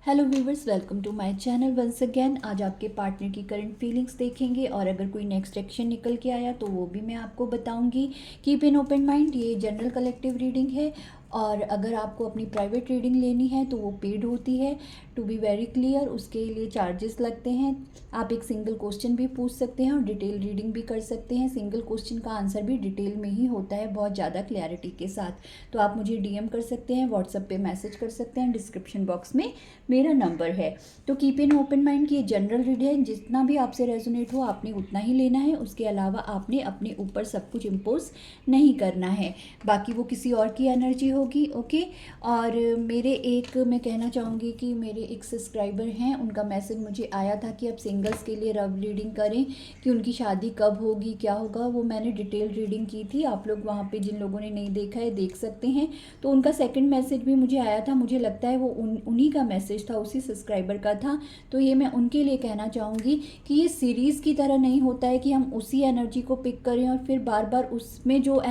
Hello viewers, welcome to my channel once again. आज आपके partner की करंट फीलिंग्स देखेंगे और अगर कोई नेक्स्ट एक्शन निकल के आया तो वो भी मैं आपको बताऊंगी। कीप इन ओपन माइंड, ये जनरल कलेक्टिव रीडिंग है और अगर आपको अपनी प्राइवेट रीडिंग लेनी है तो वो पेड होती है। टू बी वेरी क्लियर, उसके लिए चार्जेस लगते हैं। आप एक सिंगल क्वेश्चन भी पूछ सकते हैं और डिटेल रीडिंग भी कर सकते हैं। सिंगल क्वेश्चन का आंसर भी डिटेल में ही होता है, बहुत ज़्यादा क्लैरिटी के साथ। तो आप मुझे डीएम कर सकते हैं, व्हाट्सएप पे मैसेज कर सकते हैं, डिस्क्रिप्शन बॉक्स में मेरा नंबर है। तो कीप इन ओपन माइंड की ये जनरल रीड है, जितना भी आपसे रेजोनेट हो आपने उतना ही लेना है। उसके अलावा आपने अपने ऊपर सब कुछ इम्पोज नहीं करना है, बाकी वो किसी और की एनर्जी होगी। ओके। और मैं कहना चाहूँगी कि मेरे एक सब्सक्राइबर हैं, उनका मैसेज मुझे आया था कि अब सिंगल्स के लिए लव रीडिंग करें कि उनकी शादी कब होगी, क्या होगा। वो मैंने डिटेल रीडिंग की थी, आप लोग वहाँ पे जिन लोगों ने नहीं देखा है देख सकते हैं। तो उनका सेकंड मैसेज भी मुझे आया था, मुझे लगता है वो उन्हीं का मैसेज था, उसी सब्सक्राइबर का था। तो ये मैं उनके लिए कहना चाहूँगी कि ये सीरीज़ की तरह नहीं होता है कि हम उसी एनर्जी को पिक करें और फिर बार बार उसमें जो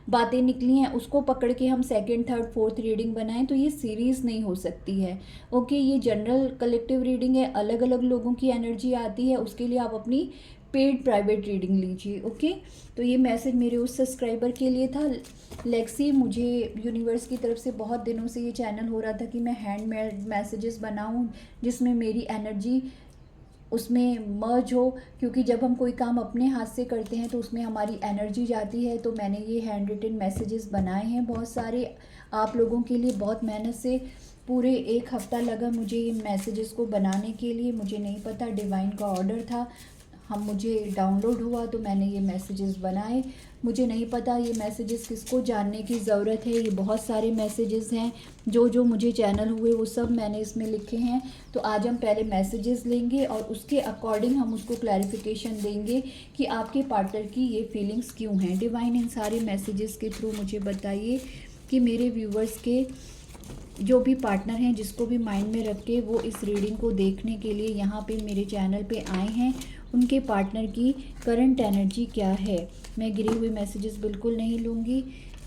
बातें निकली हैं उसको पकड़ के हम सेकंड थर्ड फोर्थ रीडिंग बनाएं। तो ये सीरीज़ नहीं हो सकती है। ओके, ये जनरल कलेक्टिव रीडिंग है, अलग अलग लोगों की एनर्जी आती है, उसके लिए आप अपनी पेड प्राइवेट रीडिंग लीजिए। ओके। तो ये मैसेज मेरे उस सब्सक्राइबर के लिए था। लेक्सी, मुझे यूनिवर्स की तरफ से बहुत दिनों से ये चैनल हो रहा था कि मैं हैंडमेड मैसेजेस बनाऊं जिसमें मेरी एनर्जी उसमें मर्ज हो, क्योंकि जब हम कोई काम अपने हाथ से करते हैं तो उसमें हमारी एनर्जी जाती है। तो मैंने ये हैंड रिटन मैसेजेस बनाए हैं बहुत सारे आप लोगों के लिए। बहुत मेहनत से पूरे एक हफ्ता लगा मुझे इन मैसेजेस को बनाने के लिए। मुझे नहीं पता, डिवाइन का ऑर्डर था, मुझे डाउनलोड हुआ तो मैंने ये मैसेजेस बनाए। मुझे नहीं पता ये मैसेजेस किसको जानने की ज़रूरत है। ये बहुत सारे मैसेजेस हैं, जो जो मुझे चैनल हुए वो सब मैंने इसमें लिखे हैं। तो आज हम पहले मैसेजेस लेंगे और उसके अकॉर्डिंग हम उसको क्लैरिफिकेशन देंगे कि आपके पार्टनर की ये फीलिंग्स क्यों हैं। डिवाइन, इन सारे मैसेजेस के थ्रू मुझे बताइए कि मेरे व्यूवर्स के जो भी पार्टनर हैं, जिसको भी माइंड में रख के वो इस रीडिंग को देखने के लिए यहाँ पे मेरे चैनल पे आए हैं, उनके पार्टनर की करंट एनर्जी क्या है। मैं गिरे हुए मैसेजेस बिल्कुल नहीं लूँगी,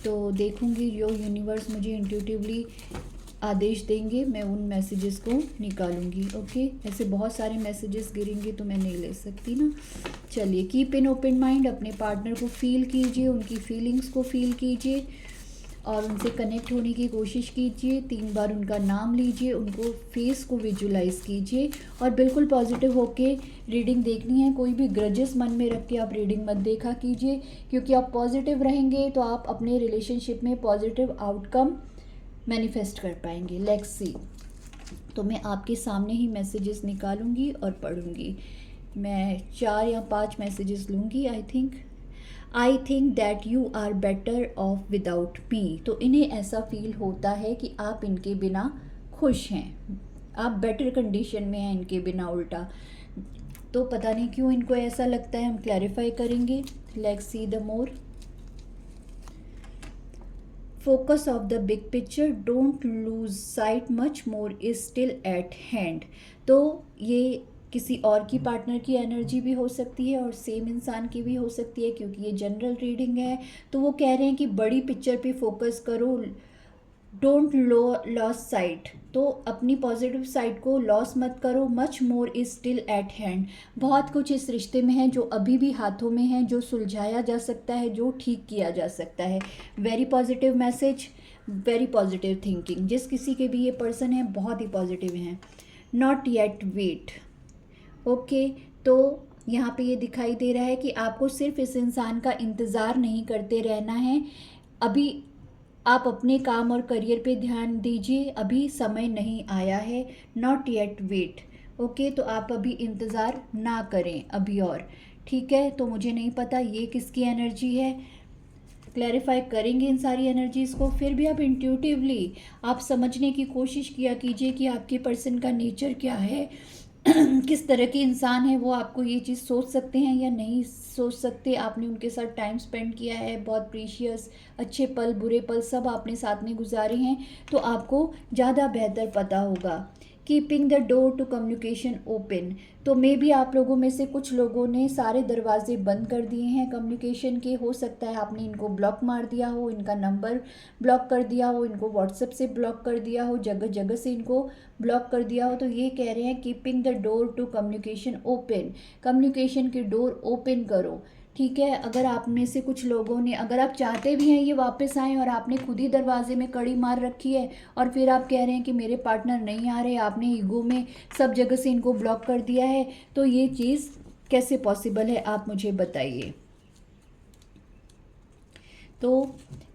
तो देखूँगी जो यूनिवर्स मुझे इंट्यूटिवली आदेश देंगे मैं उन मैसेजेस को निकालूंगी। ओके, ऐसे बहुत सारे मैसेजेस गिरेंगे तो मैं नहीं ले सकती ना। चलिए, कीप इन ओपन माइंड, अपने पार्टनर को फील कीजिए, उनकी फीलिंग्स को फील कीजिए और उनसे कनेक्ट होने की कोशिश कीजिए। 3 बार उनका नाम लीजिए, उनको फेस को विजुलाइज कीजिए और बिल्कुल पॉजिटिव होके रीडिंग देखनी है। कोई भी ग्रजेस मन में रख के आप रीडिंग मत देखा कीजिए, क्योंकि आप पॉजिटिव रहेंगे तो आप अपने रिलेशनशिप में पॉजिटिव आउटकम मैनिफेस्ट कर पाएंगे। Let's see. तो मैं आपके सामने ही मैसेजेस निकालूंगी और पढ़ूंगी। मैं 4 या 5 मैसेजेस लूँगी। I think that you are better off without me. तो इन्हें ऐसा फील होता है कि आप इनके बिना खुश हैं, आप बेटर कंडीशन में हैं इनके बिना। उल्टा तो पता नहीं क्यों इनको ऐसा लगता है, हम क्लैरिफाई करेंगे। Let's see the more. Focus of the big picture, don't lose sight, much more is still at hand. तो ये किसी और की पार्टनर की एनर्जी भी हो सकती है और सेम इंसान की भी हो सकती है, क्योंकि ये जनरल रीडिंग है। तो वो कह रहे हैं कि बड़ी पिक्चर पे फोकस करो, डोंट लॉस साइट। तो अपनी पॉजिटिव साइड को लॉस मत करो। Much more is still at hand, बहुत कुछ इस रिश्ते में है जो अभी भी हाथों में है, जो सुलझाया जा सकता है, जो ठीक किया जा सकता है। Very positive message, very positive thinking. जिस किसी के भी ये पर्सन है बहुत ही पॉजिटिव हैं। Not yet wait. ओके, तो यहाँ पे ये दिखाई दे रहा है कि आपको सिर्फ इस इंसान का इंतज़ार नहीं करते रहना है। अभी आप अपने काम और करियर पे ध्यान दीजिए, अभी समय नहीं आया है। Not yet wait. ओके, तो आप अभी इंतज़ार ना करें अभी और। ठीक है, तो मुझे नहीं पता ये किसकी एनर्जी है, क्लैरिफाई करेंगे इन सारी एनर्जीज़ को। फिर भी आप इंट्यूटिवली आप समझने की कोशिश किया कीजिए कि आपके पर्सन का नेचर क्या है, किस तरह के इंसान है वो। आपको ये चीज़ सोच सकते हैं या नहीं सोच सकते। आपने उनके साथ टाइम स्पेंड किया है, बहुत प्रीशियस अच्छे पल बुरे पल सब आपने साथ में गुजारे हैं, तो आपको ज़्यादा बेहतर पता होगा keeping the door to communication open. तो मे बी आप लोगों में से कुछ लोगों ने सारे दरवाजे बंद कर दिए हैं कम्युनिकेशन के। हो सकता है आपने इनको ब्लॉक मार दिया हो, इनका नंबर ब्लॉक कर दिया हो, इनको व्हाट्सएप से ब्लॉक कर दिया हो, जगह जगह से इनको ब्लॉक कर दिया हो। तो ये कह रहे हैं keeping the door to communication open, communication की डोर ओपन करो। ठीक है, अगर आप में से कुछ लोगों ने, अगर आप चाहते भी हैं ये वापस आएँ और आपने खुद ही दरवाजे में कड़ी मार रखी है और फिर आप कह रहे हैं कि मेरे पार्टनर नहीं आ रहे, आपने ईगो में सब जगह से इनको ब्लॉक कर दिया है, तो ये चीज़ कैसे पॉसिबल है आप मुझे बताइए। तो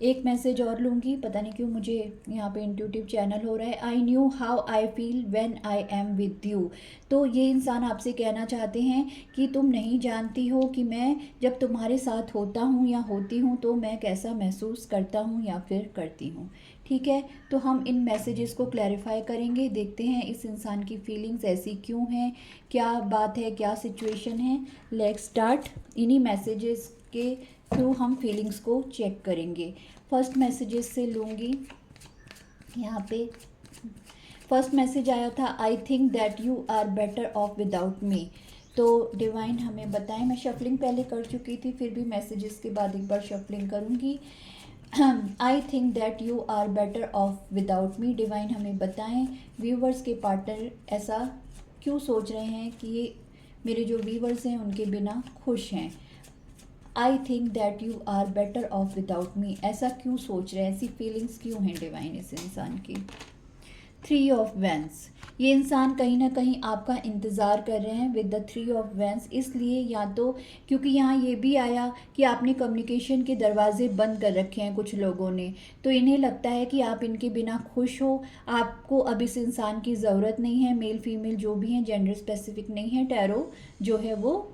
एक मैसेज और लूँगी, पता नहीं क्यों मुझे यहाँ पे इंट्यूटिव चैनल हो रहा है। I knew how I feel when I am with you. तो ये इंसान आपसे कहना चाहते हैं कि तुम नहीं जानती हो कि मैं जब तुम्हारे साथ होता हूँ या होती हूँ तो मैं कैसा महसूस करता हूँ या फिर करती हूँ। ठीक है, तो हम इन मैसेजेस को क्लैरिफाई करेंगे, देखते हैं इस इंसान की फीलिंग्स ऐसी क्यों हैं, क्या बात है, क्या सिचुएशन है। Let's start. इन्हीं मैसेजेस के थ्रू हम फीलिंग्स को चेक करेंगे। फर्स्ट मैसेजेस से लूँगी। यहाँ पे फर्स्ट मैसेज आया था, I think that you are better off without me. तो डिवाइन हमें बताएं, मैं शफलिंग पहले कर चुकी थी, फिर भी मैसेजेस के बाद एक बार शफलिंग करूँगी। I think that you are better off without me. Divine हमें बताएं व्यूवर्स के पार्टनर ऐसा क्यों सोच रहे हैं कि ये मेरे जो व्यूवर्स हैं उनके बिना खुश हैं। I think that you are better off without me, ऐसा क्यों सोच रहे हैं, ऐसी फीलिंग्स क्यों हैं डिवाइन इस इंसान की। 3 ऑफ वैंस, ये इंसान कहीं ना कहीं आपका इंतज़ार कर रहे हैं विद द 3 ऑफ वैंस। इसलिए या तो क्योंकि यहाँ ये भी आया कि आपने कम्युनिकेशन के दरवाजे बंद कर रखे हैं कुछ लोगों ने, तो इन्हें लगता है कि आप इनके बिना खुश हो, आपको अब इस इंसान की ज़रूरत नहीं है। मेल फीमेल जो भी हैं, जेंडर स्पेसिफिक नहीं है, टैरो जो है वो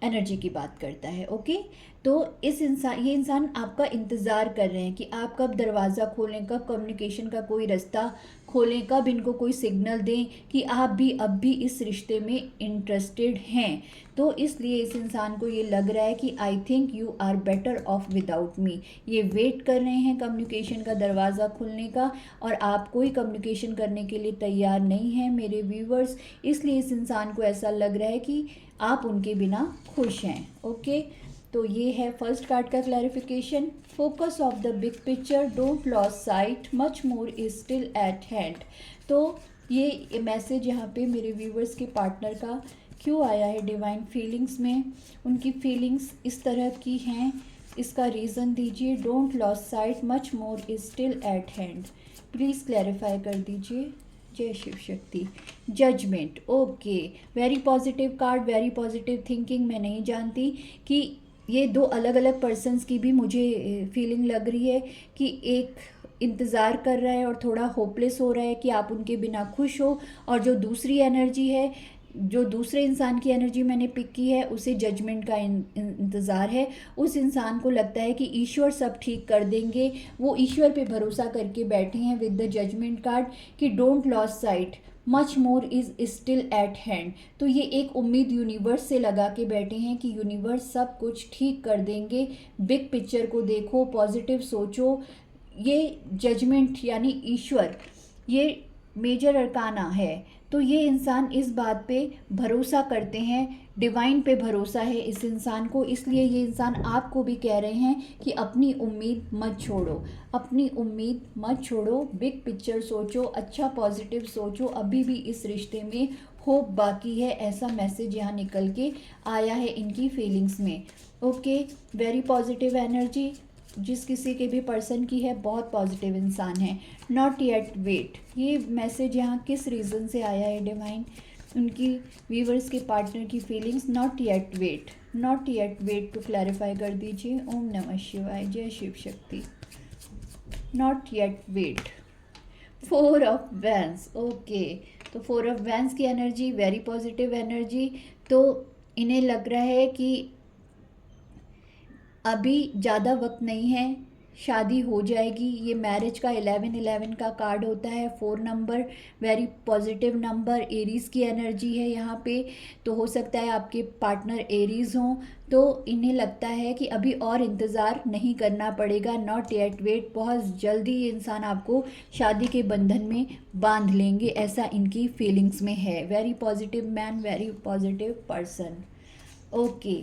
एनर्जी की बात करता है। ओके, तो ये इंसान आपका इंतज़ार कर रहे हैं कि आप कब दरवाज़ा खोलें, कब कम्युनिकेशन का कोई रास्ता खोलें, कब इनको कोई सिग्नल दें कि आप भी अब भी इस रिश्ते में इंटरेस्टेड हैं। तो इसलिए इस इंसान को ये लग रहा है कि I think you are better off without me. ये वेट कर रहे हैं कम्युनिकेशन का दरवाज़ा खुलने का, और आप कोई कम्युनिकेशन करने के लिए तैयार नहीं हैं मेरे व्यूवर्स। इसलिए इस इंसान को ऐसा लग रहा है कि आप उनके बिना खुश हैं। ओके, तो ये है फर्स्ट कार्ड का clarification. Focus of the big picture, don't lose sight, much more is still at hand. तो ये मैसेज यहाँ पे मेरे व्यूवर्स के पार्टनर का क्यों आया है डिवाइन फीलिंग्स में, उनकी फीलिंग्स इस तरह की हैं, इसका रीज़न दीजिए। Don't lose sight, much more is still at hand, please clarify कर दीजिए। जय Shiv Shakti. Judgement, okay, very positive card, very positive thinking. मैं नहीं जानती कि ये दो अलग अलग पर्सन्स की भी मुझे फीलिंग लग रही है कि एक इंतज़ार कर रहा है और थोड़ा होपलेस हो रहा है कि आप उनके बिना खुश हो, और जो दूसरी एनर्जी है, जो दूसरे इंसान की एनर्जी मैंने पिक की है, उसे जजमेंट का इंतज़ार है। उस इंसान को लगता है कि ईश्वर सब ठीक कर देंगे, वो ईश्वर पे भरोसा करके बैठे हैं विद द जजमेंट कार्ड कि don't lose sight, much more is still at hand. तो ये एक उम्मीद यूनिवर्स से लगा के बैठे हैं कि यूनिवर्स सब कुछ ठीक कर देंगे। बिग पिक्चर को देखो, पॉजिटिव सोचो। ये जजमेंट यानी ईश्वर, ये मेजर अरकाना है। तो ये इंसान इस बात पे भरोसा करते हैं, डिवाइन पे भरोसा है इस इंसान को। इसलिए ये इंसान आपको भी कह रहे हैं कि अपनी उम्मीद मत छोड़ो, अपनी उम्मीद मत छोड़ो, बिग पिक्चर सोचो, अच्छा पॉजिटिव सोचो, अभी भी इस रिश्ते में होप बाकी है। ऐसा मैसेज यहाँ निकल के आया है इनकी फीलिंग्स में। ओके, वेरी पॉजिटिव एनर्जी जिस किसी के भी पर्सन की है, बहुत पॉजिटिव इंसान है। नॉट येट वेट, ये मैसेज यहाँ किस रीज़न से आया है डिवाइन, उनकी व्यूवर्स के पार्टनर की feelings. Not yet wait, not yet wait to clarify कर दीजिए। ओम नमः शिवाय, जय Shiv Shakti. Not yet wait, 4 of wands, okay, तो 4 ऑफ वैंस की एनर्जी वेरी पॉजिटिव एनर्जी। तो इन्हें लग रहा है कि अभी ज़्यादा वक्त नहीं है शादी हो जाएगी। ये मैरिज का 11-11 का कार्ड होता है, 4 number very positive number, Aries की एनर्जी है यहाँ पे। तो हो सकता है आपके पार्टनर एरीज़ हों, तो इन्हें लगता है कि अभी और इंतज़ार नहीं करना पड़ेगा, नॉट येट वेट, बहुत जल्दी ये इंसान आपको शादी के बंधन में बांध लेंगे, ऐसा इनकी फीलिंग्स में है। Very positive man, very positive person. Okay,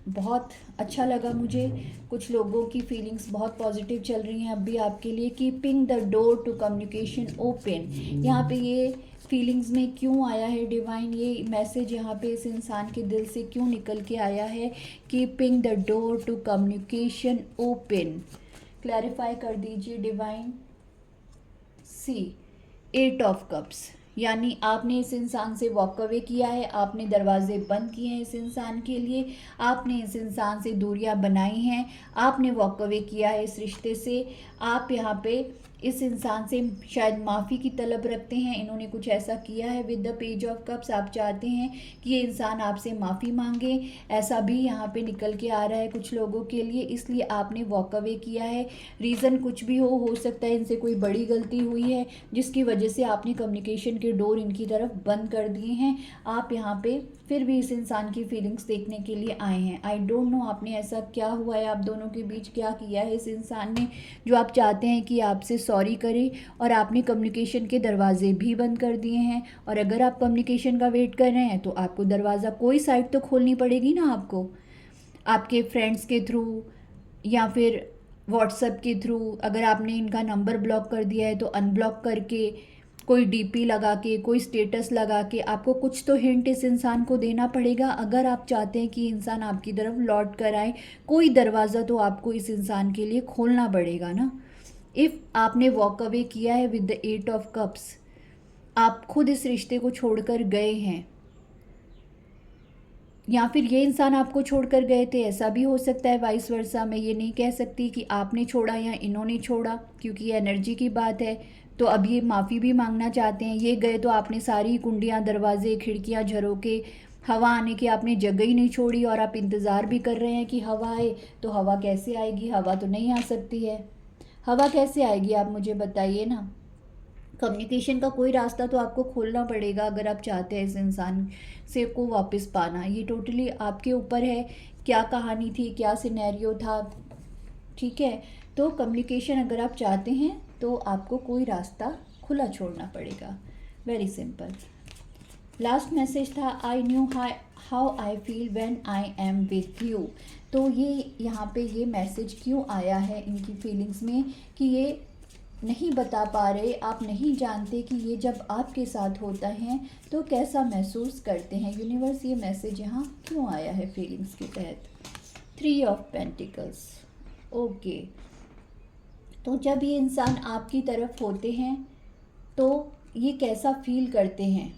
बहुत अच्छा लगा मुझे। कुछ लोगों की फीलिंग्स बहुत पॉजिटिव चल रही हैं अब भी आपके लिए। Keeping the door to communication open, यहाँ पे ये फीलिंग्स में क्यों आया है डिवाइन, ये मैसेज यहाँ पे इस इंसान के दिल से क्यों निकल के आया है। Keeping the door to communication open, clarify कर दीजिए डिवाइन। सी 8 ऑफ कप्स, यानी आपने इस इंसान से वॉक अवे किया है, आपने दरवाजे बंद किए हैं इस इंसान के लिए, आपने इस इंसान से दूरियां बनाई हैं, आपने वॉक अवे किया है इस रिश्ते से। आप यहाँ पे इस इंसान से शायद माफ़ी की तलब रखते हैं, इन्होंने कुछ ऐसा किया है with the page of cups. आप चाहते हैं कि ये इंसान आपसे माफ़ी मांगे, ऐसा भी यहाँ पे निकल के आ रहा है कुछ लोगों के लिए, इसलिए आपने वॉक अवे किया है। रीज़न कुछ भी हो सकता है इनसे कोई बड़ी गलती हुई है जिसकी वजह से आपने कम्युनिकेशन के डोर इनकी तरफ बंद कर दिए हैं। आप यहाँ पे फिर भी इस इंसान की फीलिंग्स देखने के लिए आए हैं। आई डोंट नो आपने ऐसा क्या हुआ है, आप दोनों के बीच क्या किया है इस इंसान ने जो आप चाहते हैं कि आपसे सॉरी करे, और आपने कम्युनिकेशन के दरवाजे भी बंद कर दिए हैं। और अगर आप कम्युनिकेशन का वेट कर रहे हैं तो आपको दरवाज़ा कोई साइड तो खोलनी पड़ेगी ना आपको, आपके फ्रेंड्स के थ्रू या फिर व्हाट्सएप के थ्रू। अगर आपने इनका नंबर ब्लॉक कर दिया है तो अनब्लॉक करके, कोई डीपी लगा के, कोई स्टेटस लगा के, आपको कुछ तो हिंट इस इंसान को देना पड़ेगा अगर आप चाहते हैं कि इंसान आपकी तरफ लौट कर आए। कोई दरवाज़ा तो आपको इस इंसान के लिए खोलना पड़ेगा ना। इफ़ आपने वॉक अवे किया है विद द 8 ऑफ कप्स, आप खुद इस रिश्ते को छोड़कर गए हैं, या फिर ये इंसान आपको छोड़कर गए थे, ऐसा भी हो सकता है। वाइस वर्सा, मैं ये नहीं कह सकती कि आपने छोड़ा या इन्होंने छोड़ा, क्योंकि ये एनर्जी की बात है। तो अब ये माफ़ी भी मांगना चाहते हैं। ये गए तो आपने सारी कुंडियाँ, दरवाजे, खिड़कियाँ झरोके, हवा आने की आपने जगह ही नहीं छोड़ी, और आप इंतज़ार भी कर रहे हैं कि हवा आए। तो हवा कैसे आएगी, हवा तो नहीं आ सकती है। हवा कैसे आएगी आप मुझे बताइए ना। कम्युनिकेशन का कोई रास्ता तो आपको खोलना पड़ेगा अगर आप चाहते हैं इस इंसान से को वापस पाना। ये टोटली आपके ऊपर है, क्या कहानी थी, क्या सिनेरियो था, ठीक है। तो कम्युनिकेशन अगर आप चाहते हैं तो आपको कोई रास्ता खुला छोड़ना पड़ेगा, वेरी सिंपल। लास्ट मैसेज था, I knew how I feel when I am with you. तो ये यहाँ पे ये मैसेज क्यों आया है इनकी फीलिंग्स में कि ये नहीं बता पा रहे, आप नहीं जानते कि ये जब आपके साथ होता है तो कैसा महसूस करते हैं। यूनिवर्स ये मैसेज यहाँ क्यों आया है फीलिंग्स के तहत। 3 ऑफ पेंटिकल्स, ओके। तो जब ये इंसान आपकी तरफ होते हैं तो ये कैसा फील करते हैं,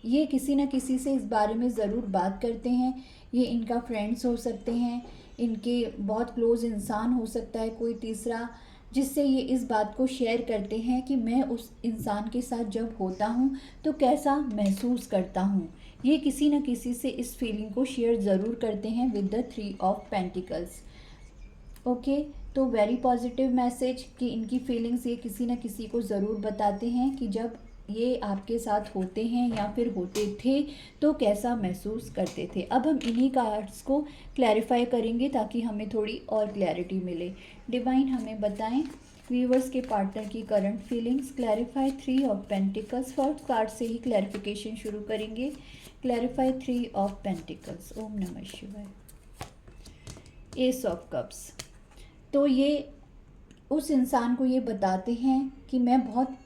ये किसी न किसी से इस बारे में ज़रूर बात करते हैं। ये इनका फ्रेंड्स हो सकते हैं, इनके बहुत क्लोज इंसान हो सकता है कोई तीसरा, जिससे ये इस बात को शेयर करते हैं कि मैं उस इंसान के साथ जब होता हूँ तो कैसा महसूस करता हूँ। ये किसी न किसी से इस फीलिंग को शेयर ज़रूर करते हैं with the 3 of pentacles, okay. तो वेरी पॉजिटिव मैसेज कि इनकी फीलिंग्स ये किसी न किसी को ज़रूर बताते हैं कि जब ये आपके साथ होते हैं या फिर होते थे तो कैसा महसूस करते थे। अब हम इन्हीं कार्ड्स को क्लैरिफाई करेंगे ताकि हमें थोड़ी और क्लैरिटी मिले। डिवाइन हमें बताएं व्यूवर्स के पार्टनर की current feelings. Clarify 3 of pentacles, first card से ही क्लैरिफिकेशन शुरू करेंगे। क्लैरिफाई 3 ऑफ पेंटिकल्स, ओम नमः शिवाय। एस ऑफ कप्स, तो ये उस इंसान को ये बताते हैं कि मैं बहुत,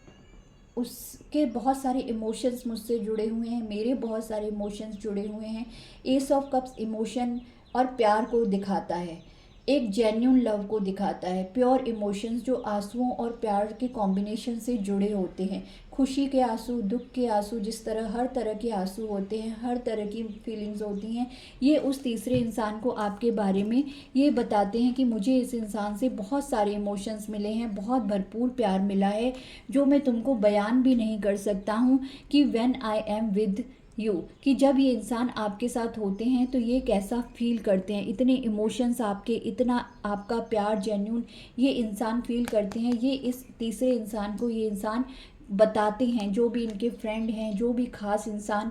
उसके बहुत सारे इमोशंस मुझसे जुड़े हुए हैं, मेरे बहुत सारे इमोशंस जुड़े हुए हैं। एस ऑफ कप्स इमोशन और प्यार को दिखाता है, एक जेन्युइन लव को दिखाता है, प्योर इमोशंस जो आंसुओं और प्यार के कॉम्बिनेशन से जुड़े होते हैं। खुशी के आंसू, दुख के आंसू, जिस तरह हर तरह के आंसू होते हैं, हर तरह की फीलिंग्स होती हैं। ये उस तीसरे इंसान को आपके बारे में ये बताते हैं कि मुझे इस इंसान से बहुत सारे इमोशंस मिले हैं, बहुत भरपूर प्यार मिला है जो मैं तुमको बयान भी नहीं कर सकता हूँ कि when I am with you, कि जब ये इंसान आपके साथ होते हैं तो ये कैसा फील करते हैं, इतने इमोशंस आपके, इतना आपका प्यार जेन्यून ये इंसान फील करते हैं। ये इस तीसरे इंसान को ये इंसान बताते हैं, जो भी इनके फ्रेंड हैं, जो भी खास इंसान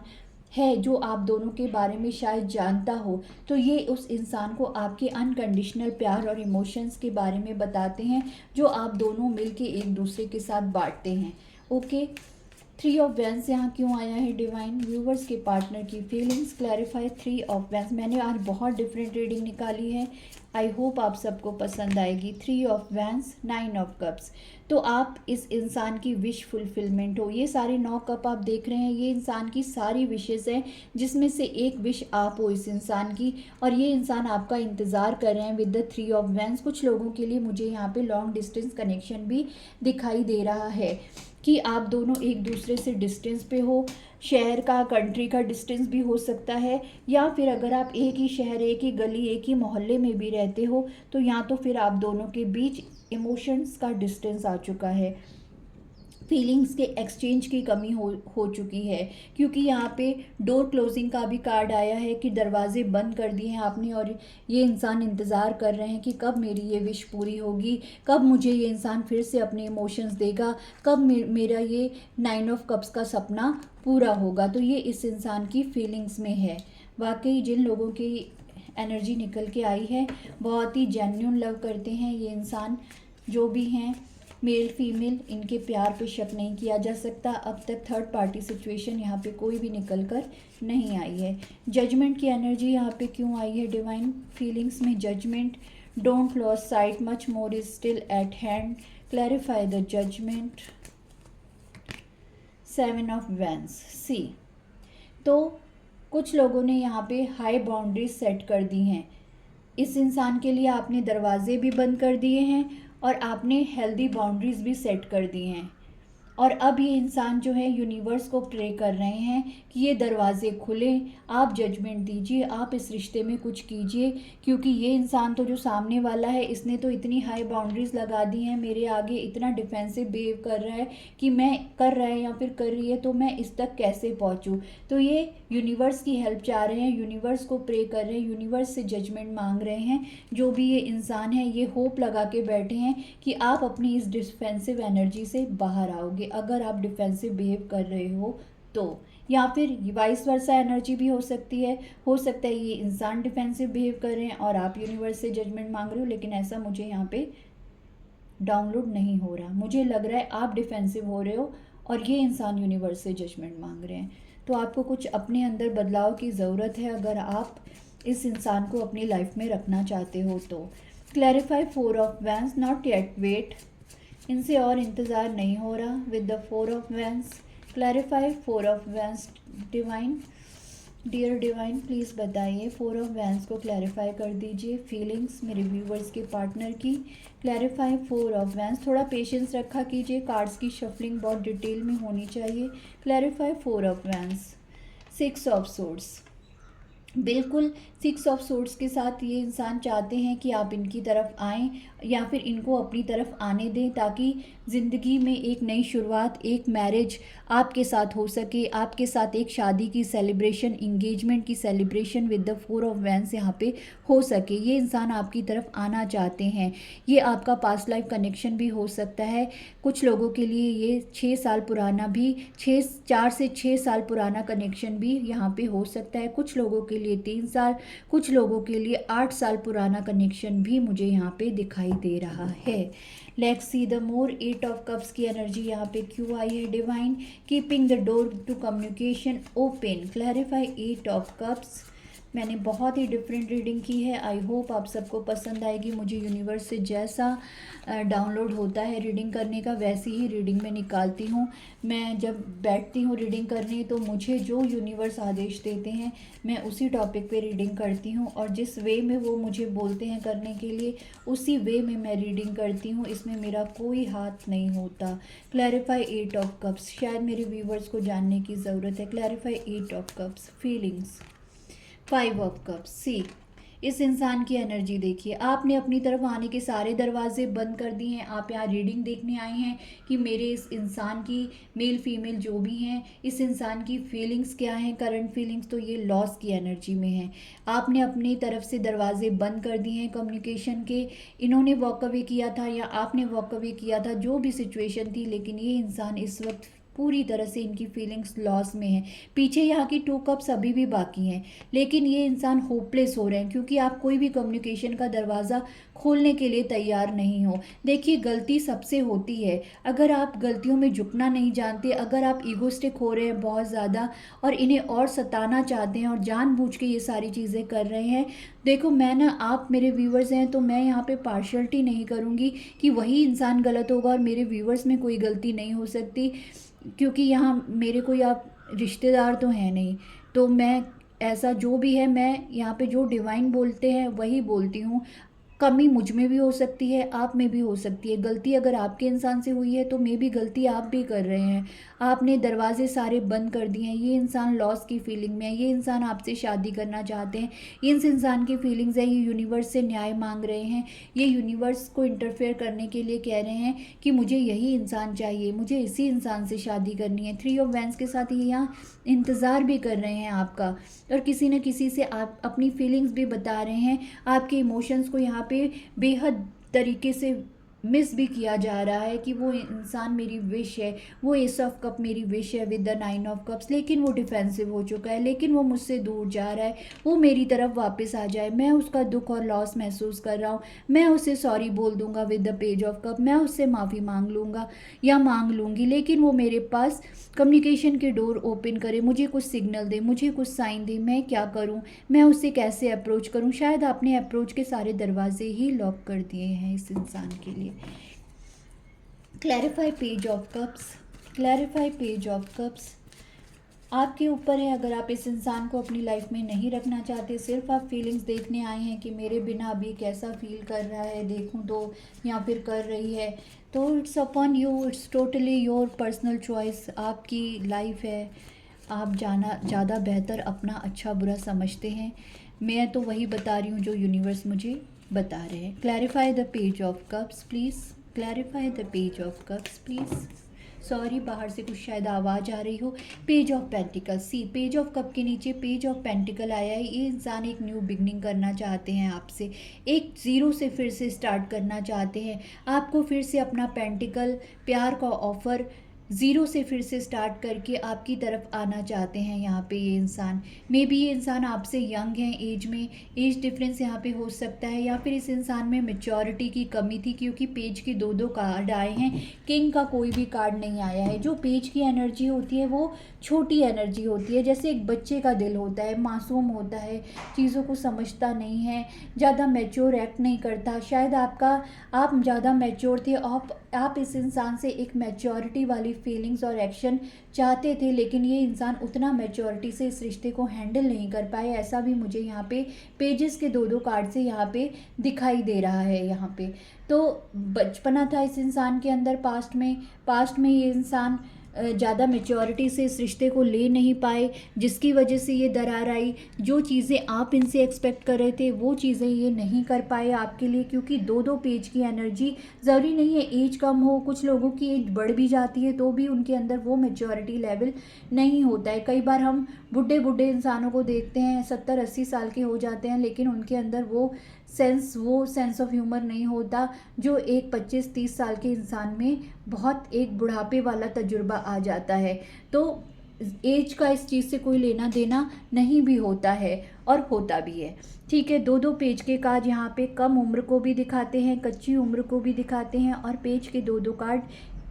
है जो आप दोनों के बारे में शायद जानता हो, तो ये उस इंसान को आपके अनकंडीशनल प्यार और इमोशंस के बारे में बताते हैं, जो आप दोनों मिलके एक दूसरे के साथ बांटते हैं। ओके, 3 ऑफ वैंस यहाँ क्यों आया है डिवाइन? व्यूवर्स के पार्टनर की फीलिंग्स क्लैरिफाई 3 ऑफ वैंस। मैंने आज बहुत डिफरेंट रीडिंग निकाली है, आई होप आप सबको पसंद आएगी। 3 ऑफ वैंस, 9 ऑफ कप्स। तो आप इस इंसान की विश फुलफिलमेंट हो। ये सारे 9 कप आप देख रहे हैं, ये इंसान की सारी विशेज़ हैं, जिसमें से एक विश आप हो इस इंसान की, और ये इंसान आपका इंतज़ार कर रहे हैं विद द 3 ऑफ वैंस। कुछ लोगों के लिए मुझे यहाँ पे लॉन्ग डिस्टेंस कनेक्शन भी दिखाई दे रहा है कि आप दोनों एक दूसरे से डिस्टेंस पे हो। शहर का, कंट्री का डिस्टेंस भी हो सकता है, या फिर अगर आप एक ही शहर, एक ही गली, एक ही मोहल्ले में भी रहते हो, तो या तो फिर आप दोनों के बीच इमोशंस का डिस्टेंस आ चुका है, फीलिंग्स के एक्सचेंज की कमी हो चुकी है, क्योंकि यहाँ पे डोर क्लोजिंग का भी कार्ड आया है कि दरवाजे बंद कर दिए हैं आपने, और ये इंसान इंतज़ार कर रहे हैं कि कब मेरी ये विश पूरी होगी, कब मुझे ये इंसान फिर से अपने इमोशंस देगा, कब मेरा ये 9 ऑफ कप्स का सपना पूरा होगा। तो ये इस इंसान की फीलिंग्स में है। वाकई जिन लोगों की एनर्जी निकल के आई है, बहुत ही जेन्युइन लव करते हैं ये इंसान, जो भी हैं मेल फीमेल, इनके प्यार पे शक नहीं किया जा सकता। अब तक थर्ड पार्टी सिचुएशन यहाँ पे कोई भी निकल कर नहीं आई है। जजमेंट की एनर्जी यहाँ पे क्यों आई है डिवाइन? फीलिंग्स में judgement, don't lose sight, much more is still at hand, clarify the judgement. 7 of wands, see. तो कुछ लोगों ने यहाँ पे हाई बाउंड्रीज सेट कर दी हैं। इस इंसान के लिए आपने दरवाजे भी बंद कर दिए हैं, और आपने हेल्दी बाउंड्रीज भी सेट कर दी हैं, और अब ये इंसान जो है यूनिवर्स को प्रे कर रहे हैं कि ये दरवाजे खुलें, आप जजमेंट दीजिए, आप इस रिश्ते में कुछ कीजिए, क्योंकि ये इंसान तो जो सामने वाला है, इसने तो इतनी हाई बाउंड्रीज लगा दी हैं मेरे आगे, इतना डिफेंसिव बिहेव कर रहा है कि मैं कर रहा है या फिर कर रही है तो मैं इस तक कैसे पहुंचूं। तो ये यूनिवर्स की हेल्प चाह रहे हैं, यूनिवर्स को प्रे कर रहे हैं, यूनिवर्स से जजमेंट मांग रहे हैं। जो भी ये इंसान है, ये होप लगा के बैठे हैं कि आप अपनी इस डिफेंसिव एनर्जी से बाहर आओगे, अगर आप डिफेंसिव बिहेव कर रहे हो तो, या फिर वाइस वर्सा एनर्जी भी हो सकती है। हो सकता है ये इंसान डिफेंसिव बिहेव कर रहे हैं और आप यूनिवर्स से जजमेंट मांग रहे हो, लेकिन ऐसा मुझे यहाँ पे डाउनलोड नहीं हो रहा। मुझे लग रहा है आप डिफेंसिव हो रहे हो और ये इंसान यूनिवर्स से जजमेंट मांग रहे हैं। तो आपको कुछ अपने अंदर बदलाव की ज़रूरत है अगर आप इस इंसान को अपनी लाइफ में रखना चाहते हो तो। Clarify 4 of wands, not yet wait, इनसे और इंतज़ार नहीं हो रहा with the 4 of wands. Clarify 4 of wands divine, dear divine please बताइए, 4 ऑफ वैंस को क्लैरिफाई कर दीजिए। फीलिंग्स मेरे व्यूवर्स के पार्टनर की, क्लैरिफाई 4 ऑफ वैंस। थोड़ा पेशेंस रखा कीजिए, कार्ड्स की शफलिंग बहुत डिटेल में होनी चाहिए। Clarify 4 of vents. 6 of swords, बिल्कुल 6 ऑफ सोर्ड्स के साथ ये इंसान चाहते हैं कि आप इनकी तरफ आएँ या फिर इनको अपनी तरफ आने दें, ताकि ज़िंदगी में एक नई शुरुआत, एक मैरिज आपके साथ हो सके, आपके साथ एक शादी की सेलिब्रेशन, इंगेजमेंट की celebration with the 4 of vents यहाँ पे हो सके। ये इंसान आपकी तरफ आना चाहते हैं। ये आपका पास्ट लाइफ कनेक्शन भी हो सकता है। कुछ लोगों के लिए ये 6 साल पुराना भी, 4 से 6 साल पुराना कनेक्शन भी यहाँ पे हो सकता है। कुछ लोगों के लिए 3 साल, कुछ लोगों के लिए 8 साल पुराना कनेक्शन भी मुझे यहाँ पे दिखाई दे रहा है। Let's see the more. 8 of cups की एनर्जी यहाँ पे क्यों आई है divine? Keeping the door to communication open, clarify 8 of cups. मैंने बहुत ही डिफरेंट रीडिंग की है, आई होप आप सबको पसंद आएगी। मुझे यूनिवर्स से जैसा डाउनलोड होता है रीडिंग करने का, वैसी ही रीडिंग में निकालती हूँ। मैं जब बैठती हूँ रीडिंग करने तो मुझे जो यूनिवर्स आदेश देते हैं मैं उसी टॉपिक पे रीडिंग करती हूँ, और जिस वे में वो मुझे बोलते हैं करने के लिए उसी वे में मैं रीडिंग करती हूँ। इसमें मेरा कोई हाथ नहीं होता। क्लैरिफाई 8 ऑफ कप्स, शायद मेरे व्यूवर्स को जानने की ज़रूरत है। Clarify 8 of cups. Feelings 5 of cups, see. इस इंसान की एनर्जी देखिए, आपने अपनी तरफ आने के सारे दरवाजे बंद कर दिए हैं। आप यहाँ रीडिंग देखने आए हैं कि मेरे इस इंसान की, मेल फीमेल जो भी हैं, इस इंसान की फीलिंग्स क्या हैं, करंट फीलिंग्स, तो ये लॉस की एनर्जी में है। आपने अपनी तरफ से दरवाजे बंद कर दिए हैं कम्युनिकेशन के। इन्होंने वॉक अवे किया था या आपने वॉक अवे किया था, जो भी सिचुएशन थी, लेकिन ये इंसान इस वक्त पूरी तरह से इनकी फीलिंग्स लॉस में है। पीछे यहाँ की 2 कप्स अभी भी बाकी हैं, लेकिन ये इंसान होपलेस हो रहे हैं क्योंकि आप कोई भी कम्युनिकेशन का दरवाज़ा खोलने के लिए तैयार नहीं हो। देखिए, गलती सबसे होती है। अगर आप गलतियों में झुकना नहीं जानते, अगर आप ईगोस्टिक हो रहे हैं बहुत ज़्यादा और इन्हें और सताना चाहते हैं और जानबूझ के ये सारी चीज़ें कर रहे हैं, देखो मैं ना, आप मेरे व्यूवर्स हैं तो मैं यहाँ पे पार्शलिटी नहीं करूँगी कि वही इंसान गलत होगा और मेरे व्यूवर्स में कोई गलती नहीं हो सकती, क्योंकि यहाँ मेरे कोई आप रिश्तेदार तो हैं नहीं। तो मैं ऐसा जो भी है, मैं यहाँ पे जो डिवाइन बोलते हैं वही बोलती हूँ। कमी मुझ में भी हो सकती है, आप में भी हो सकती है। गलती अगर आपके इंसान से हुई है तो मे भी गलती आप भी कर रहे हैं। आपने दरवाजे सारे बंद कर दिए हैं। ये इंसान लॉस की फीलिंग में है। ये इंसान आपसे शादी करना चाहते हैं। ये इस इंसान की फीलिंग्स है। ये यूनिवर्स से न्याय मांग रहे हैं। ये यूनिवर्स को इंटरफेयर करने के लिए कह रहे हैं कि मुझे यही इंसान चाहिए, मुझे इसी इंसान से शादी करनी है। 3 ऑफ वैंड्स के साथ ये यहाँ इंतज़ार भी कर रहे हैं आपका, और किसी न किसी से आप अपनी फीलिंग्स भी बता रहे हैं। आपके इमोशंस को यहाँ पे बेहद तरीके से मिस भी किया जा रहा है कि वो इंसान मेरी विश है, वो एस ऑफ कप मेरी विश है विद द 9 ऑफ कप्स, लेकिन वो डिफेंसिव हो चुका है, लेकिन वो मुझसे दूर जा रहा है। वो मेरी तरफ वापस आ जाए, मैं उसका दुख और लॉस महसूस कर रहा हूँ, मैं उसे सॉरी बोल दूंगा with the page of cup, मैं उससे माफ़ी मांग लूँगा या मांग लूँगी, लेकिन वो मेरे पास कम्युनिकेशन के डोर ओपन करे, मुझे कुछ सिग्नल दे, मुझे कुछ साइन दे। मैं क्या करूँ, मैं उससे कैसे अप्रोच करूँ? शायद आपने अप्रोच के सारे दरवाजे ही लॉक कर दिए हैं इस इंसान के लिए। Clarify page of cups, clarify page of cups. आपके ऊपर है, अगर आप इस इंसान को अपनी लाइफ में नहीं रखना चाहते, सिर्फ आप फीलिंग्स देखने आए हैं कि मेरे बिना अभी कैसा फील कर रहा है, देखूं तो, या फिर कर रही है, तो it's upon you, it's totally your personal choice. आपकी लाइफ है, आप जाना ज़्यादा बेहतर अपना अच्छा बुरा समझते हैं। मैं तो वही बता रही हूँ जो यूनिवर्स मुझे बता रहे हैं। Clarify the page of cups please, clarify the page of cups please. Sorry, बाहर से कुछ शायद आवाज़ आ रही हो। Page of pentacles, see page of cup के नीचे पेज ऑफ पेंटिकल आया है। ये इंसान एक न्यू बिगनिंग करना चाहते हैं आपसे, एक ज़ीरो से फिर से स्टार्ट करना चाहते हैं। आपको फिर से अपना पेंटिकल प्यार का ऑफ़र ज़ीरो से फिर से स्टार्ट करके आपकी तरफ आना चाहते हैं। यहाँ पे ये इंसान, मे बी ये इंसान आपसे यंग है एज में, एज डिफरेंस यहाँ पे हो सकता है, या फिर इस इंसान में मेच्योरिटी की कमी थी, क्योंकि पेज के 2 कार्ड आए हैं, किंग का कोई भी कार्ड नहीं आया है। जो पेज की एनर्जी होती है वो छोटी एनर्जी होती है, जैसे एक बच्चे का दिल होता है, मासूम होता है, चीज़ों को समझता नहीं है, ज़्यादा मैच्योर एक्ट नहीं करता। शायद आप ज़्यादा मैच्योर थे, आप इस इंसान से एक मैच्योरिटी वाली फीलिंग्स और एक्शन चाहते थे, लेकिन ये इंसान उतना मैच्योरिटी से इस रिश्ते को हैंडल नहीं कर पाए। ऐसा भी मुझे यहाँ पे पेजेस के 2 कार्ड से यहाँ पे दिखाई दे रहा है। यहाँ पे तो बचपना था इस इंसान के अंदर, पास्ट में ये इंसान ज़्यादा मेच्योरिटी से इस रिश्ते को ले नहीं पाए, जिसकी वजह से ये दरार आई। जो चीज़ें आप इनसे एक्सपेक्ट कर रहे थे वो चीज़ें ये नहीं कर पाए आपके लिए, क्योंकि 2 पेज की एनर्जी, ज़रूरी नहीं है एज कम हो, कुछ लोगों की एज बढ़ भी जाती है तो भी उनके अंदर वो मेच्योरिटी लेवल नहीं होता है। कई बार हम बुढ़े इंसानों को देखते हैं 70-80 साल के हो जाते हैं, लेकिन उनके अंदर वो सेंस ऑफ ह्यूमर नहीं होता जो एक 25-30 साल के इंसान में बहुत एक बुढ़ापे वाला तजुर्बा आ जाता है। तो एज का इस चीज़ से कोई लेना देना नहीं भी होता है और होता भी है। ठीक है, 2 पेज के कार्ड यहाँ पे कम उम्र को भी दिखाते हैं, कच्ची उम्र को भी दिखाते हैं, और पेज के 2 कार्ड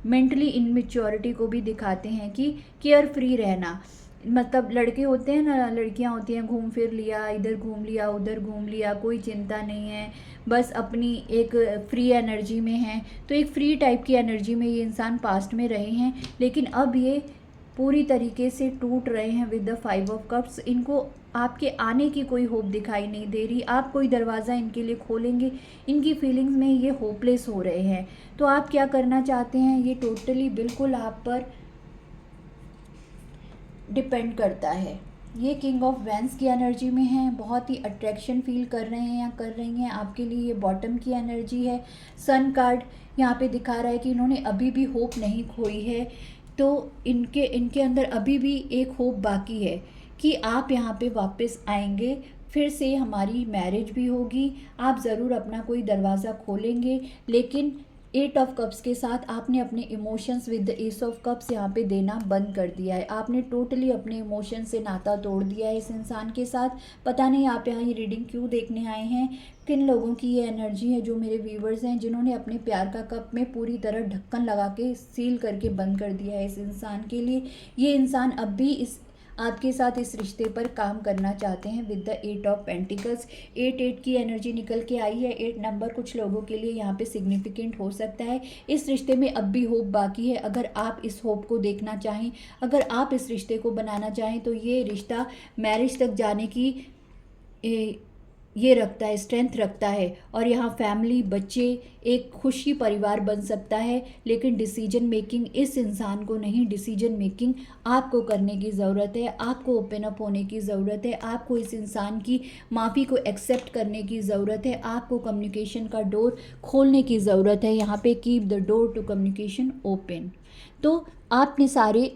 मेंटली इनमेच्योरिटी को भी दिखाते हैं कि केयर फ्री रहना। मतलब लड़के होते हैं ना, लड़कियां होती हैं, घूम फिर लिया, इधर घूम लिया, उधर घूम लिया, कोई चिंता नहीं है, बस अपनी एक फ्री एनर्जी में हैं। तो एक फ्री टाइप की एनर्जी में ये इंसान पास्ट में रहे हैं, लेकिन अब ये पूरी तरीके से टूट रहे हैं विद द 5 ऑफ कप्स। इनको आपके आने की कोई होप दिखाई नहीं दे रही, आप कोई दरवाज़ा इनके लिए खोलेंगे, इनकी फीलिंग्स में ये होपलेस हो रहे हैं। तो आप क्या करना चाहते हैं, ये टोटली बिल्कुल आप पर डिपेंड करता है। ये किंग ऑफ वैंस की एनर्जी में हैं, बहुत ही अट्रैक्शन फील कर रहे हैं या कर रही हैं आपके लिए। ये बॉटम की एनर्जी है। सन कार्ड यहाँ पे दिखा रहा है कि इन्होंने अभी भी होप नहीं खोई है, तो इनके इनके अंदर अभी भी एक होप बाकी है कि आप यहाँ पे वापस आएंगे, फिर से हमारी मैरिज भी होगी, आप ज़रूर अपना कोई दरवाज़ा खोलेंगे। लेकिन 8 ऑफ कप्स के साथ आपने अपने emotions with the S of cups यहाँ पे देना बंद कर दिया है। आपने टोटली अपने इमोशन से नाता तोड़ दिया है इस इंसान के साथ। पता नहीं आप यहाँ ये रीडिंग क्यों देखने आए हैं, किन लोगों की ये एनर्जी है जो मेरे व्यूवर्स हैं जिन्होंने अपने प्यार का कप में पूरी तरह ढक्कन लगा के सील करके बंद कर दिया है इस इंसान के लिए। ये इंसान अब भी इस आपके साथ इस रिश्ते पर काम करना चाहते हैं विद द 8 ऑफ पेंटिकल्स। 8 की एनर्जी निकल के आई है। 8 नंबर कुछ लोगों के लिए यहाँ पे सिग्निफिकेंट हो सकता है। इस रिश्ते में अब भी होप बाकी है। अगर आप इस होप को देखना चाहें, अगर आप इस रिश्ते को बनाना चाहें, तो ये रिश्ता मैरिज तक जाने की ये रखता है, स्ट्रेंथ रखता है। और यहाँ फैमिली, बच्चे, एक खुशी परिवार बन सकता है। लेकिन डिसीजन मेकिंग इस इंसान को नहीं, डिसीजन मेकिंग आपको करने की ज़रूरत है। आपको ओपन अप होने की ज़रूरत है। आपको इस इंसान की माफ़ी को एक्सेप्ट करने की ज़रूरत है। आपको कम्युनिकेशन का डोर खोलने की ज़रूरत है। यहाँ पे keep the door to communication open. तो आपने सारे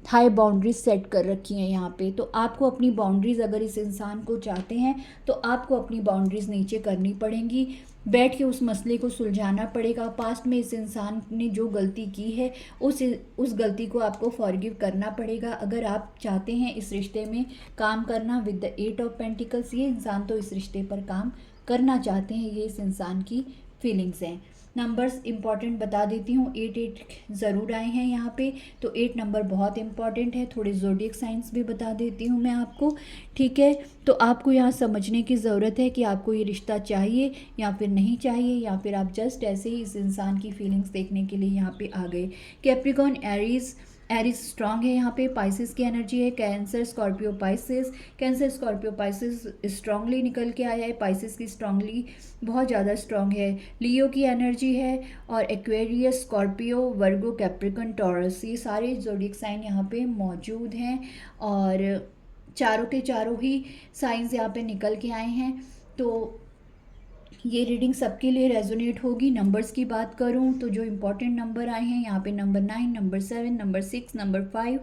हाई बाउंड्रीज सेट कर रखी हैं यहाँ पे। तो आपको अपनी बाउंड्रीज़, अगर इस इंसान को चाहते हैं तो आपको अपनी बाउंड्रीज़ नीचे करनी पड़ेंगी। बैठ के उस मसले को सुलझाना पड़ेगा। पास्ट में इस इंसान ने जो गलती की है उस गलती को आपको फॉरगिव करना पड़ेगा अगर आप चाहते हैं इस रिश्ते में काम करना विद द 8 ऑफ पेंटिकल्स। ये इंसान तो इस रिश्ते पर काम करना चाहते हैं, ये इस इंसान की फीलिंग्स हैं। नंबर्स इंपॉर्टेंट बता देती हूँ। 8 ज़रूर आए हैं यहाँ पे, तो 8 नंबर बहुत इंपॉर्टेंट है। थोड़े ज़ोडिएक साइंस भी बता देती हूँ मैं आपको, ठीक है। तो आपको यहाँ समझने की ज़रूरत है कि आपको ये रिश्ता चाहिए या फिर नहीं चाहिए, या फिर आप जस्ट ऐसे ही इस इंसान की फीलिंग्स देखने के लिए यहाँ पे आ गए। कैप्रिकॉर्न, एरीज स्ट्रांग है यहाँ पे। पाइसिस की एनर्जी है। Cancer, Scorpio, Pisces. Cancer, Scorpio, Pisces strongly निकल के आया है। पाइसिस की स्ट्रांगली बहुत ज़्यादा स्ट्रांग है। लियो की एनर्जी है। और एक्वेरियस, स्कॉर्पियो, वर्गो, कैप्रिकॉर्न, टॉरस, ये सारे ज़ोडिएक साइन यहाँ पे मौजूद हैं। और चारों के चारों ही साइंस यहाँ पे निकल के आए हैं। तो ये रीडिंग सबके लिए रेजोनेट होगी। नंबर्स की बात करूं तो जो इम्पोर्टेंट नंबर आए हैं यहाँ पे number 9, number 7, number 6, number 5,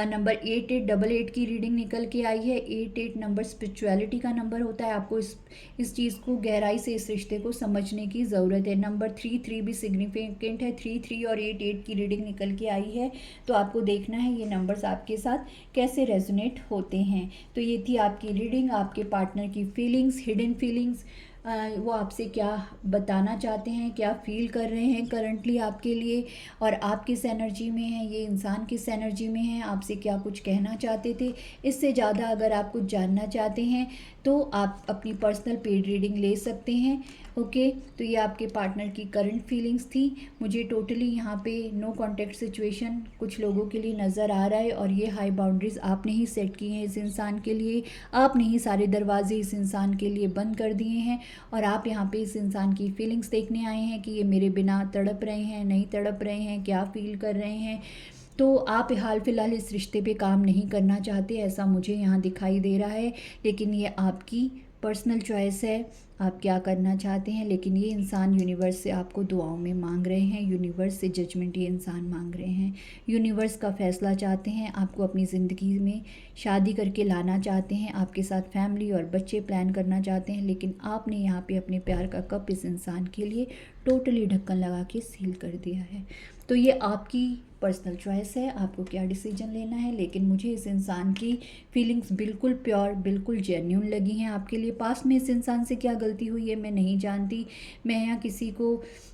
number 8, 8 की रीडिंग निकल के आई है। 8 नंबर स्पिरिचुअलिटी का नंबर होता है। आपको इस चीज़ को गहराई से, इस रिश्ते को समझने की ज़रूरत है। नंबर 3 भी सिग्निफिकेंट है। 3 और 8 की रीडिंग निकल के आई है। तो आपको देखना है ये नंबर्स आपके साथ कैसे रेजोनेट होते हैं। तो ये थी आपकी रीडिंग। आपके पार्टनर की फीलिंग्स, हिडन फीलिंग्स, वो आपसे क्या बताना चाहते हैं, क्या फील कर रहे हैं करंटली आपके लिए, और आप किस एनर्जी में हैं, ये इंसान किस एनर्जी में है, आपसे क्या कुछ कहना चाहते थे। इससे ज़्यादा अगर आप कुछ जानना चाहते हैं तो आप अपनी पर्सनल पेड रीडिंग ले सकते हैं। ओके, तो ये आपके पार्टनर की करंट फीलिंग्स थी। मुझे टोटली यहाँ पे नो कॉन्टेक्ट सिचुएशन कुछ लोगों के लिए नज़र आ रहा है, और ये हाई बाउंड्रीज़ आपने ही सेट की हैं इस इंसान के लिए। आपने ही सारे दरवाजे इस इंसान के लिए बंद कर दिए हैं, और आप यहाँ पे इस इंसान की फीलिंग्स देखने आए हैं कि ये मेरे बिना तड़प रहे हैं, नहीं तड़प रहे हैं, क्या फील कर रहे हैं। तो आप हाल फिलहाल इस रिश्ते पे काम नहीं करना चाहते, ऐसा मुझे यहाँ दिखाई दे रहा है। लेकिन ये आपकी पर्सनल चॉइस है, आप क्या करना चाहते हैं। लेकिन ये इंसान यूनिवर्स से आपको दुआओं में मांग रहे हैं। यूनिवर्स से जजमेंट ये इंसान मांग रहे हैं। यूनिवर्स का फैसला चाहते हैं। आपको अपनी ज़िंदगी में शादी करके लाना चाहते हैं। आपके साथ फैमिली और बच्चे प्लान करना चाहते हैं। लेकिन आपने यहाँ पे अपने प्यार का कप इस इंसान के लिए टोटली ढक्कन लगा के सील कर दिया है। तो ये आपकी पर्सनल चॉइस है, आपको क्या डिसीजन लेना है। लेकिन मुझे इस इंसान की फीलिंग्स बिल्कुल प्योर, बिल्कुल जेन्यून लगी हैं आपके लिए। पास में इस इंसान से क्या गलती हुई है मैं नहीं जानती। मैं यहाँ किसी को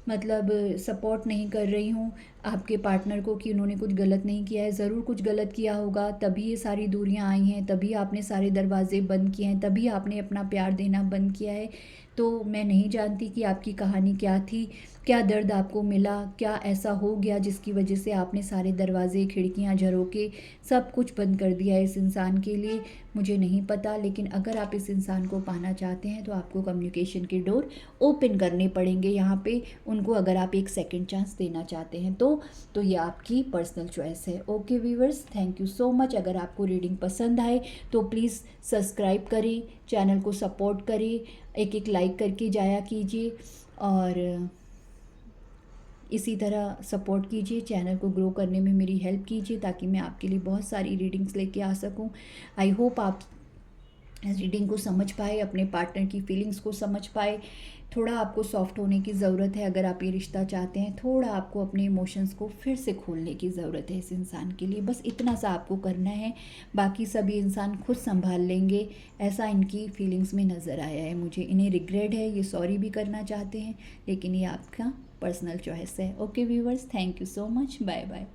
मतलब सपोर्ट नहीं कर रही हूँ आपके पार्टनर को कि उन्होंने कुछ गलत नहीं किया है। ज़रूर कुछ गलत किया होगा, तभी ये सारी दूरियां आई हैं, तभी आपने सारे दरवाजे बंद किए हैं, तभी आपने अपना प्यार देना बंद किया है। तो मैं नहीं जानती कि आपकी कहानी क्या थी, क्या दर्द आपको मिला, क्या ऐसा हो गया जिसकी वजह से आपने सारे दरवाजे, खिड़कियां, झरोके सब कुछ बंद कर दिया इस इंसान के लिए, मुझे नहीं पता। लेकिन अगर आप इस इंसान को पाना चाहते हैं तो आपको कम्युनिकेशन के डोर ओपन करने पड़ेंगे यहाँ पे उनको, अगर आप एक सेकंड चांस देना चाहते हैं तो ये आपकी पर्सनल चॉइस है। Okay viewers, thank you so much. अगर आपको रीडिंग पसंद आए तो प्लीज़ सब्सक्राइब करें, चैनल को सपोर्ट करें, एक लाइक करके जाया कीजिए और इसी तरह सपोर्ट कीजिए, चैनल को ग्रो करने में मेरी हेल्प कीजिए ताकि मैं आपके लिए बहुत सारी रीडिंग्स लेके आ सकूं। आई होप आप रीडिंग को समझ पाए, अपने पार्टनर की फीलिंग्स को समझ पाए। थोड़ा आपको सॉफ्ट होने की ज़रूरत है अगर आप ये रिश्ता चाहते हैं, थोड़ा आपको अपने इमोशंस को फिर से खोलने की ज़रूरत है इस इंसान के लिए, बस इतना सा आपको करना है, बाकी सभी इंसान खुद संभाल लेंगे, ऐसा इनकी फीलिंग्स में नज़र आया है मुझे। इन्हें रिग्रेट है, ये सॉरी भी करना चाहते हैं, लेकिन ये आपका पर्सनल चॉइस है। Okay viewers, thank you so much, bye bye.